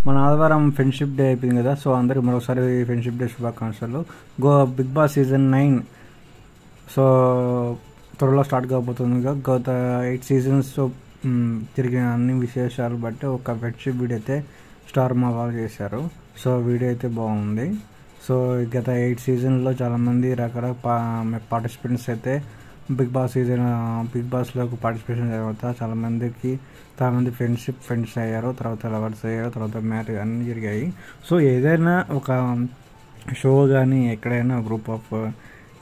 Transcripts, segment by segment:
మన ఆదివారం friendship day అయిపోయింది కదా. సో అందరికి మరోసారి ఫ్రెండ్షిప్ డే శుభాకాంక్షలు. బిగ్ బాస్ సీజన్ 9 సో త్వరలో స్టార్ట్ కాబోతుంది. గత 8 సీజన్స్ తిరిగిన అన్ని విశేషాలు బట్టి ఒక ఫ్రెండ్షిప్ వీడియో అయితే స్టార్ మా వాళ్ళు చేశారు. సో వీడియో అయితే బాగుంది. సో గత 8 సీజన్లో చాలామంది రకరకాల పార్టిసిపెంట్స్ అయితే బిగ్ బాస్లోకి పార్టిసిపేషన్ తర్వాత చాలామంది ఫ్రెండ్స్ అయ్యారు, తర్వాత లవర్స్ అయ్యారు, తర్వాత మ్యారేజ్ అన్నీ జరిగాయి. సో ఏదైనా ఒక షో కానీ ఎక్కడైనా గ్రూప్ ఆఫ్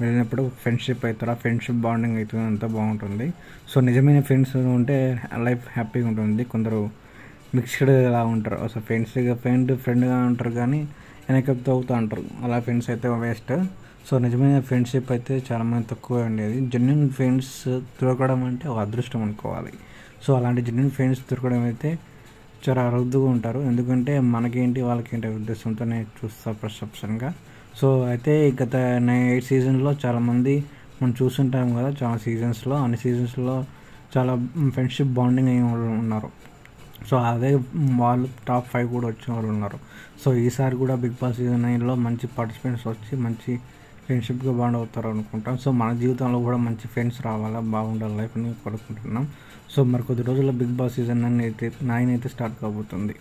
వెళ్ళినప్పుడు ఫ్రెండ్షిప్ అవుతారా, ఫ్రెండ్షిప్ బాండింగ్ అవుతుంది, అంతా బాగుంటుంది. సో నిజమైన ఫ్రెండ్స్ ఉంటే లైఫ్ హ్యాపీగా ఉంటుంది. కొందరు మిక్స్డ్ అలా ఉంటారు, అసలు ఫ్రెండ్గా ఉంటారు కానీ వెనక తవ్వుతూ ఉంటారు. అలా ఫ్రెండ్స్ అయితే వేస్ట్. సో నిజమైన ఫ్రెండ్షిప్ అయితే చాలామంది తక్కువ ఉండేది. జెన్యున్ ఫ్రెండ్స్ దొరకడం అంటే ఒక అదృష్టం అనుకోవాలి. సో అలాంటి జెన్యున్ ఫ్రెండ్స్ దొరకడం అయితే చాలా అరుదుగా ఉంటారు. ఎందుకంటే మనకేంటి వాళ్ళకేంటి ఉద్దేశంతోనే చూస్తారు పర్సెప్షన్గా. సో అయితే గత 8 సీజన్లో చాలామంది మనం చూస్తుంటాం కదా, చాలా అన్ని సీజన్స్లో చాలా ఫ్రెండ్షిప్ బాండింగ్ అయిన వాళ్ళు ఉన్నారు. సో అదే వాళ్ళు టాప్ 5 కూడా వచ్చిన వాళ్ళు ఉన్నారు. సో ఈసారి కూడా బిగ్ బాస్ సీజన్ 9లో మంచి పార్టిసిపెంట్స్ వచ్చి మంచి ఫ్రెండ్షిప్గా బాండ్ అవుతారు అనుకుంటాం. సో మన జీవితంలో కూడా మంచి ఫ్రెండ్స్ రావాలా, బాగుండాలి లైఫ్ అని కోరుకుంటున్నాం. సో మరి కొద్ది రోజుల్లో బిగ్ బాస్ సీజన్ 9 అయితే స్టార్ట్ కాబోతుంది.